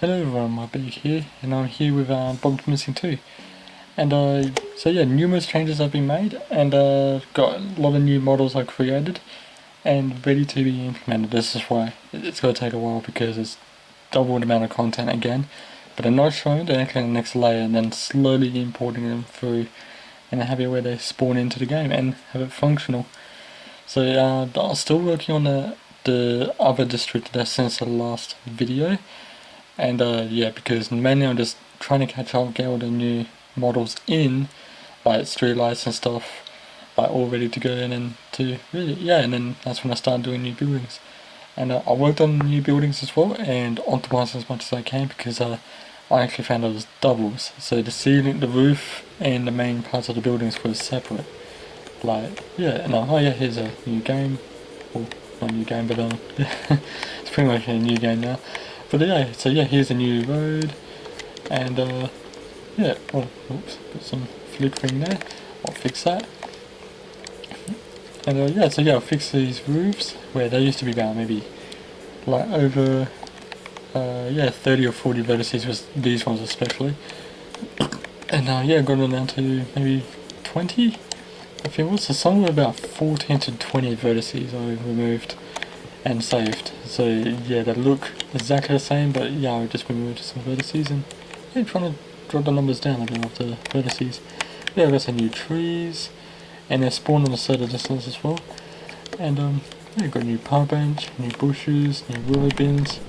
Hello everyone, my big here, and I'm here with Bob's Missing 2. And so yeah, numerous changes have been made, and got a lot of new models I created, and ready to be implemented. This is why it's going to take a while, because it's double the amount of content again, but they're not shown, they're actually in the next layer, and then slowly importing them through, and have it where they spawn into the game, and have it functional. So I'm still working on the other district that's since the last video. And yeah, because mainly I'm just trying to catch up, get all the new models in, like streetlights and stuff, like all ready to go, and then to really, yeah, and then that's when I start doing new buildings. And I worked on new buildings as well, and optimized as much as I can, because I actually found it was doubles. So the ceiling, the roof, and the main parts of the buildings were separate. Like, yeah, and oh yeah, here's a new game. Well, not a new game, but it's pretty much a new game now. But yeah, so yeah, here's a new road, and yeah, oh, oops, put some flickering there, I'll fix that. And yeah, so yeah, I'll fix these roofs, where they used to be about maybe, like over, yeah, 30 or 40 vertices, was these ones especially. And yeah, got it down to maybe 20, I think it was, so somewhere about 14 to 20 vertices I removed and saved. So yeah, they look exactly the same, but yeah, I just removed some vertices, and yeah, trying to drop the numbers down a bit of the vertices. Yeah, I've got some new trees, and they're spawned on a certain distance as well. And yeah, got a new park bench, new bushes, new willow bins,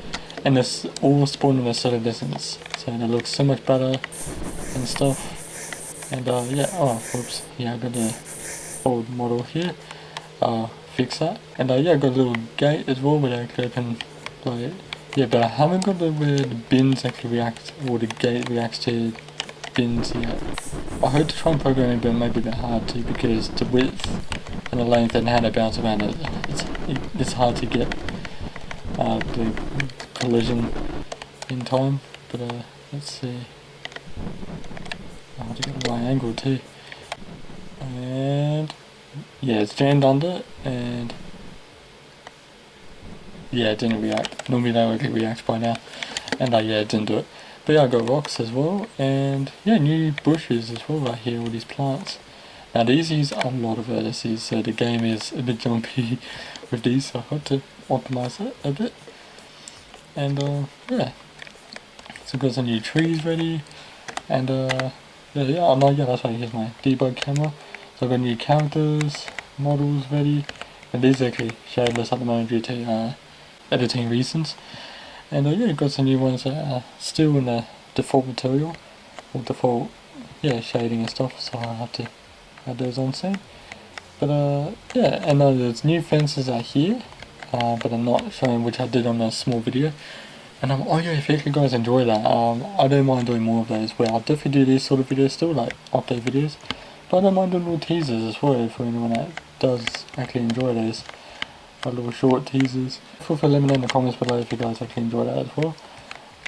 and it's all spawned on a certain distance. So they look so much better and stuff. And yeah, oh, whoops, yeah, I got the old model here. Fix that. And yeah, I got a little gate as well where I can open, like, yeah, but I haven't got the where the bins actually react, or the gate reacts to bins yet. I hope to try and program it, but it may be a bit hard to, because the width and the length and how they bounce around it, it's hard to get the collision in time. But let's see. I have to get the right angle too. And yeah, it's jammed under, and yeah, it didn't react. Normally they would react by now, and yeah, it didn't do it. But yeah, I got rocks as well, and yeah, new bushes as well right here, all these plants. Now these use a lot of vertices, so the game is a bit jumpy with these, so I had to optimize it a bit. And yeah, so got some new trees ready, and yeah, oh no, yeah, that's right, here's my debug camera. So I've got new characters, models ready, and these are actually shadeless at the moment due to editing reasons. And yeah, got some new ones that are still in the default material, or default, yeah, shading and stuff, so I have to add those on soon. But yeah, and there's new fences out here, but I'm not showing, which I did on a small video. And oh yeah, if you guys enjoy that, I don't mind doing more of those, where I'll definitely do these sort of videos still, like update videos. But I don't mind doing little teasers as well, for anyone that does actually enjoy those. Little short teasers. Feel free to let me know in the comments below if you guys actually enjoy that as well.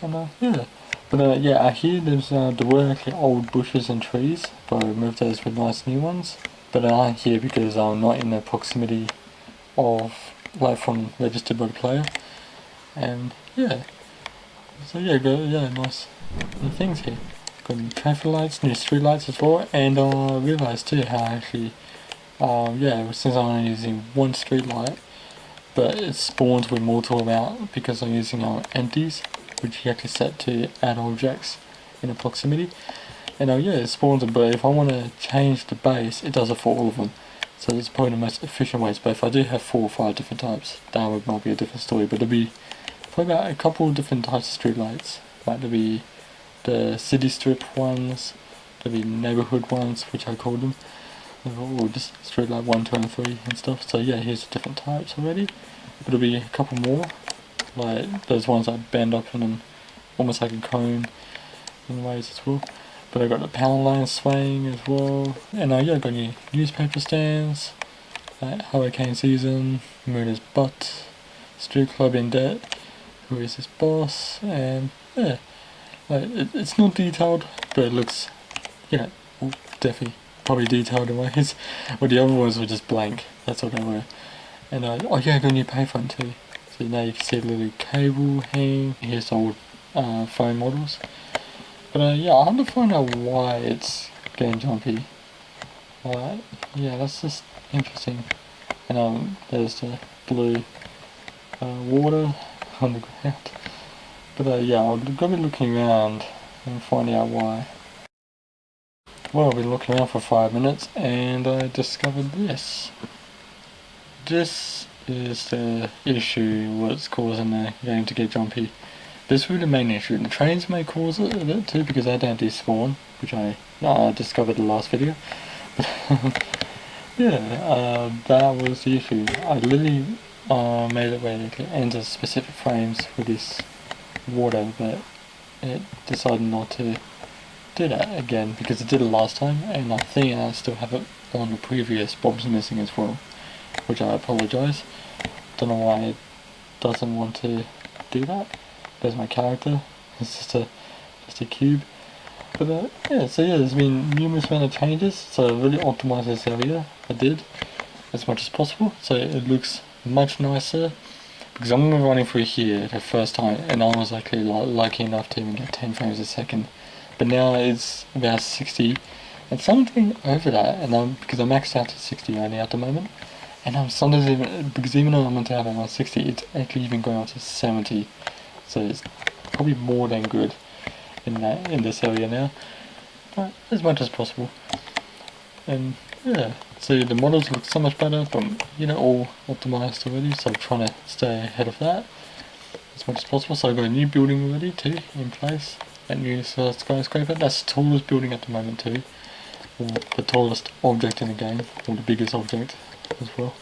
And yeah. But yeah, out here there were actually old bushes and trees, but I removed those with nice new ones. But they aren't here because I'm not in the proximity of, like, from registered by the player. And yeah. So yeah, nice new things here. Got new traffic lights, new street lights as well, and I realised too how actually, yeah, since I'm only using one street light, but it spawns with multiple amount because I'm using our empties, which you actually set to add objects in a proximity. And yeah, it spawns them, but if I want to change the base, it does it for all of them. So it's probably the most efficient ways, but if I do have 4 or 5 different types, that might be a different story, but there'll be probably about a couple of different types of streetlights. Like there'll be the city strip ones, there'll be neighborhood ones, which I call them, or just streetlight 1, 2 and 3 and stuff. So yeah, here's the different types already. But there'll be a couple more, like those ones that bend up and then almost like a cone in ways as well. But I've got the power line swaying as well. And yeah, I've got new newspaper stands, like hurricane season, Murder's butt, street club in debt, who is his boss, and yeah, like it's not detailed, but it looks, yeah, definitely probably detailed in ways. Well, the other ones were just blank. That's what they were. And oh yeah, I got a new payphone too. So now you can see a little cable hanging. Here's the old phone models. But yeah, I have to find out why it's getting jumpy. Yeah, that's just interesting. And there's the blue water on the ground. But yeah, I'm gonna be looking around and finding out why. Well, I've been looking around for 5 minutes and I discovered this. This is the issue what's causing the game to get jumpy. This is really the main issue. The trains may cause it a bit too because they don't despawn, which I discovered in the last video. Yeah, that was the issue. I literally made it where it enters specific frames with this water, but it decided not to do that again because it did it last time, and I think I still have it on the previous Bob's Missing as well, which I apologise. Don't know why it doesn't want to do that. There's my character. It's just a cube. But yeah, so yeah, there's been numerous amount of changes, so I really optimised this area. I did as much as possible, so it looks much nicer. Because I'm running through here the first time, and I was actually lucky enough to even get 10 frames a second. But now it's about 60, and something over that, and because I maxed out to 60 only at the moment, and I'm sometimes even though I'm meant to have it on 60, it's actually even going up to 70. So it's probably more than good in this area now, but as much as possible. And yeah, so the models look so much better, but all optimized already, so I'm trying to stay ahead of that as much as possible. So I've got a new building already too in place, that new skyscraper. That's the tallest building at the moment too, or the tallest object in the game, or the biggest object as well.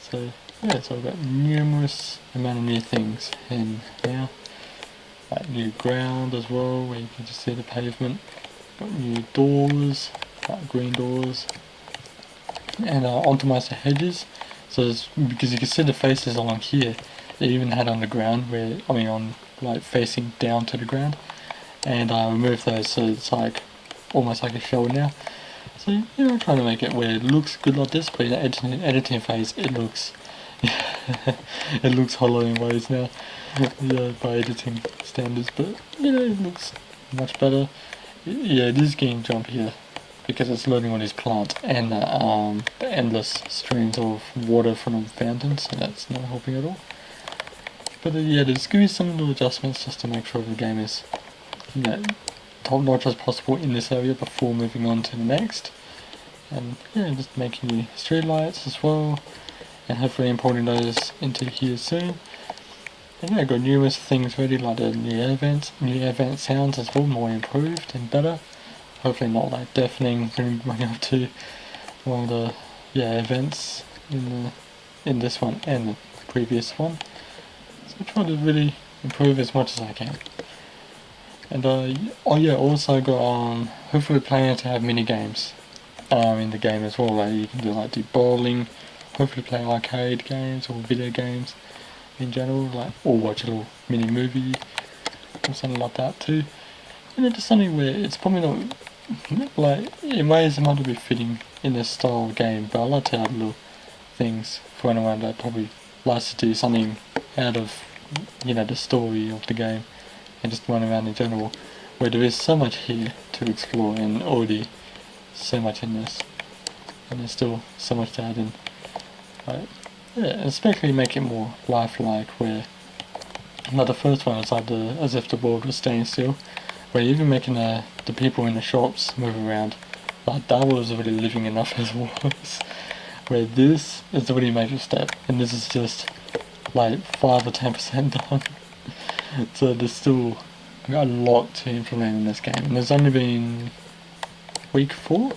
So yeah, so I've got numerous amount of new things in now. Like new ground as well, where you can just see the pavement. Got new doors, like green doors, and optimised the hedges. So because you can see the faces along here, they even had on the ground like facing down to the ground, and I removed those so it's like almost like a shell now. So trying to make it where it looks good like this, but in the editing phase it looks it looks hollow in ways now. Yeah, by editing standards, but it looks much better. Yeah, it is getting jumpy here because it's loading on these plants and the endless streams of water from the fountains, so that's not helping at all. But yeah, there's going to be some little adjustments just to make sure the game is top notch as possible in this area before moving on to the next. And just making new streetlights as well, and hopefully importing those into here soon. And I've got numerous things ready, like the new event sounds as well, more improved and better. Hopefully not like deafening running up to one of the events in this one and the previous one. So I try to really improve as much as I can. And also got hopefully planning to have mini games in the game as well. Like you can do bowling, hopefully play arcade games or video games in general, or watch a little mini movie or something like that too. And just something where it's probably not in ways it might not be fitting in this style of game, but I like to have little things for anyone that probably likes to do something out of the story of the game and just run around in general, where there is so much here to explore and already so much in this, and there's still so much to add in. Especially make it more lifelike, where the first one was as if the world was staying still, where even making the people in the shops move around, that was already living enough as was. Where this is already a major step, and this is just 5 or 10% done. So there's still a lot to implement in this game, and there's only been week 4,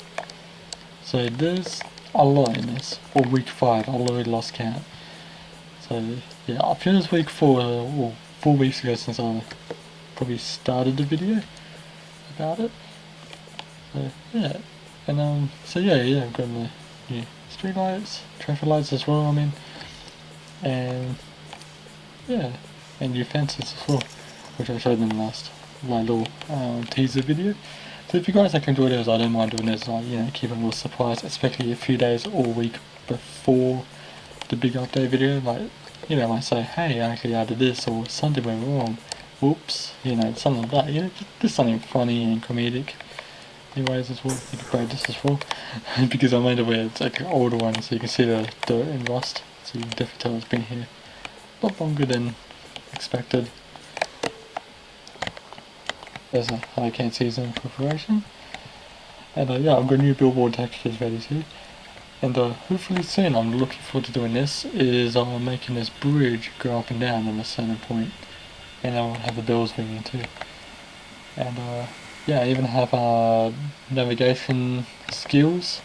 so there's a lot in this, or week 5, I already lost count. So yeah, I feel it's week 4, or 4 weeks ago since I probably started the video about it. So yeah, and I've got the new street lights, traffic lights as well, and and new fences as well, which I showed in the last little teaser video. So if you guys enjoy those, I don't mind doing this, keep a little surprise, especially a few days or a week before the big update video, I say, hey, I actually added this, or something went wrong, whoops, you know, something like that, you know, just something funny and comedic. Anyways, as well, you can break this as well, because I made it where it's like an older one, so you can see the dirt and rust, so you can definitely tell it's been here a lot longer than expected. There's a hurricane season preparation, and yeah, I've got new billboard textures ready too. And hopefully soon, I'm looking forward to doing this, is making this bridge go up and down at a certain point, and I'll have the bells ringing too. And yeah, I even have navigation skills,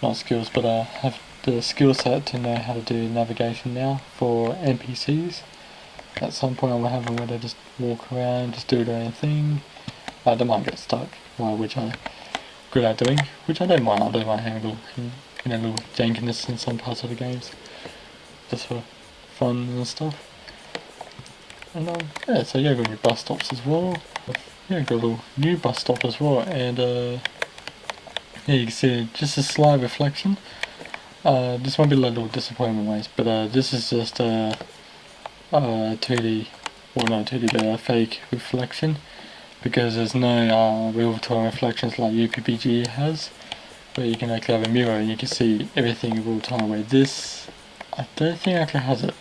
not skills, but have the skill set to know how to do navigation now for NPCs. At some point I will have them where they just walk around, just do their own thing. They might get stuck, which I'm good at doing, which I don't mind. I don't mind having a little jankiness in some parts of the games, just for fun and stuff. And yeah, so yeah, got new bus stops as well. Yeah, got a little new bus stop as well, and yeah, you can see just a slight reflection. This might be a little disappointment ways, but this is just a 2D, well not 2D, but a fake reflection, because there's no real-time reflections like UPPG has, where you can actually have a mirror and you can see everything in real time, where this, I don't think actually has it.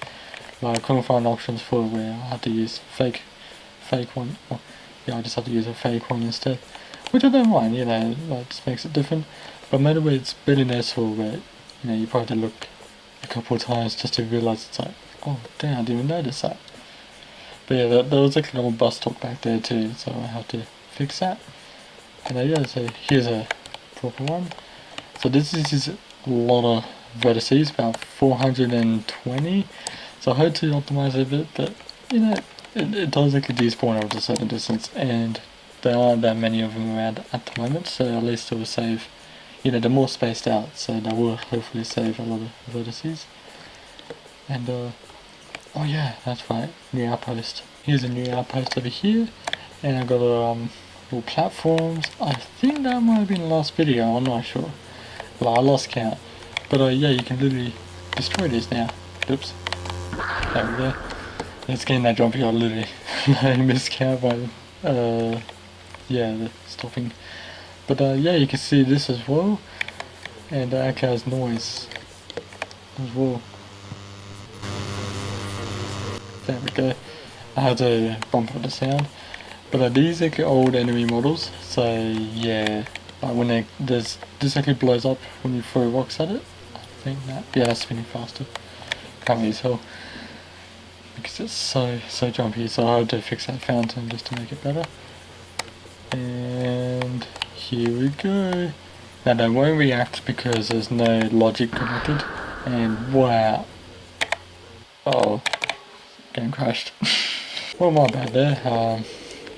Like, I couldn't find options for it where I had to use fake one. Or, yeah, I just have to use a fake one instead, which I don't mind, you know, that just makes it different. But maybe it's really noticeable where, you know, you probably have to look a couple of times just to realise it's like, oh damn, I didn't even notice that. But yeah, there was like a little bus stop back there too, so I have to fix that. And yeah, so here's a proper one. So this is a lot of vertices, about 420. So I hope to optimize it a bit, but you know, it does actually despawn over a certain distance, and there aren't that many of them around at the moment, so at least it will save, you know, they're more spaced out, so that will hopefully save a lot of vertices. And oh yeah, that's right, new outpost. Here's a new outpost over here, and I've got little platforms. I think that might have been the last video, I'm not sure. Well, I lost count. But yeah, you can literally destroy these now. Oops. There we go. It's getting that jumpy, I literally miscount by yeah, the stopping. But yeah, you can see this as well, and that actually has noise as well. There we go. I had to bump up the sound. But these are old enemy models, so yeah, like when this actually blows up when you throw rocks at it. I think that, yeah, that's spinning faster. Can't really tell because it's so jumpy, so I had to fix that fountain just to make it better. And here we go. Now they won't react because there's no logic connected, and wow. Oh, game crashed. Well, my bad there.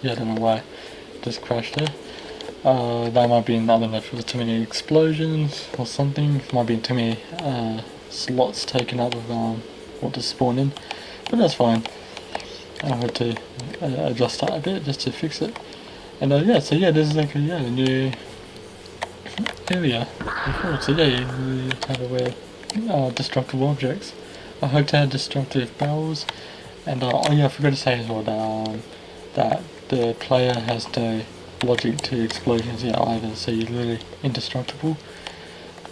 Yeah, I don't know why. Just crashed there. That might be, I don't know if it was too many explosions or something. Might be too many slots taken up with what to spawn in. But that's fine. I had to adjust that a bit just to fix it. And yeah, so yeah, this is like a new area. So yeah, you have a way destructible objects. I hope to have destructive barrels. And oh yeah, I forgot to say as well that the player has no logic to explosions yet either, so you're literally indestructible.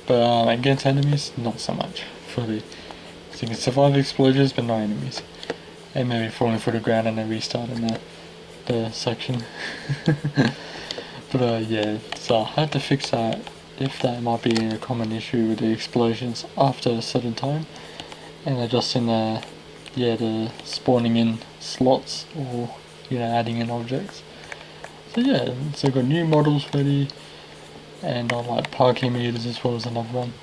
But against enemies, not so much. Fully. So you can survive explosions, but no enemies. And maybe falling through the ground and then restarting the section. But yeah, so I had to fix that, if that might be a common issue with the explosions after a certain time. And adjusting the spawning in slots, or adding in objects. So yeah, so I've got new models ready, and I like parking meters as well as another one.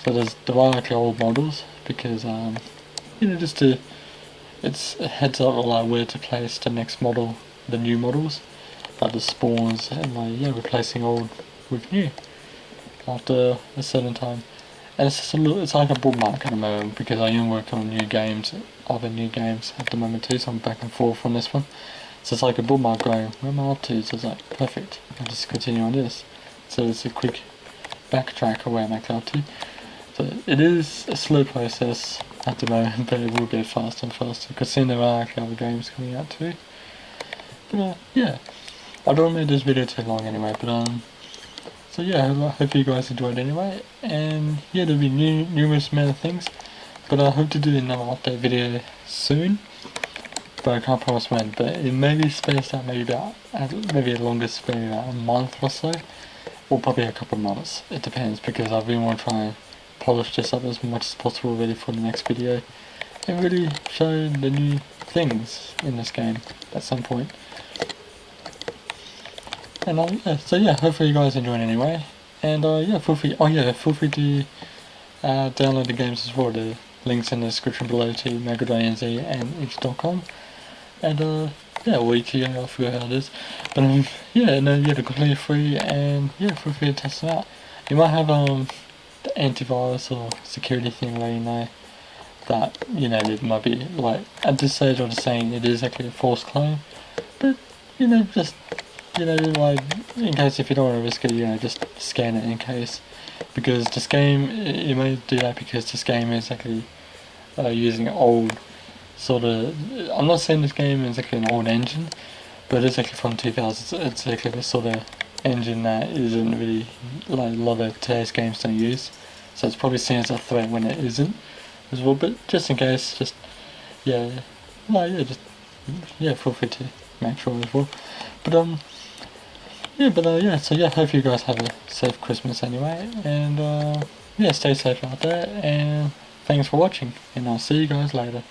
So there are actually old models because just to, it's a heads up like where to place the next model, the new models, like the spawns, and like replacing old with new after a certain time. And it's just it's like a bookmark at the moment because I am working on other new games at the moment too, so I'm back and forth on this one. So it's like a bookmark going, where am I up to? So it's like, perfect, I'll just continue on this. So it's a quick backtrack of where I'm actually up to. So it is a slow process at the moment, but it will get faster and faster because soon there are actually other games coming out too. But yeah, I don't want to make this video too long anyway, but so yeah, I hope you guys enjoyed anyway, and yeah, there'll be numerous amount of things, but I hope to do another update video soon, but I can't promise when, but it may be spaced out maybe a longer span, about a month or so, or probably a couple of months, it depends, because I really want to try and polish this up as much as possible ready for the next video, and really show the new things in this game at some point. And yeah, so yeah, hopefully you guys enjoyed anyway. And yeah, feel free to download the games as well. The links in the description below to Mega.nz and itch.com. And yeah, or ETA, I forgot how it is. But yeah, and yeah, they're completely free, and yeah, feel free to test them out. You might have the antivirus or security thing where you know that, you know, it might be like, at this stage I'm just saying it is actually a false claim, but you know, just, you know, like, in case if you don't want to risk it, you know, just scan it in case, because this game, you may do that because this game is actually using old sort of, I'm not saying this game is actually an old engine, but it's actually from 2000s, it's actually the sort of engine that isn't really, like, a lot of today's games don't use, so it's probably seen as a threat when it isn't as well, but just in case, just, yeah, like, yeah, just, yeah, feel free to make sure as well, but yeah, but yeah, so yeah, hope you guys have a safe Christmas anyway, and yeah, stay safe out there, and thanks for watching, and I'll see you guys later.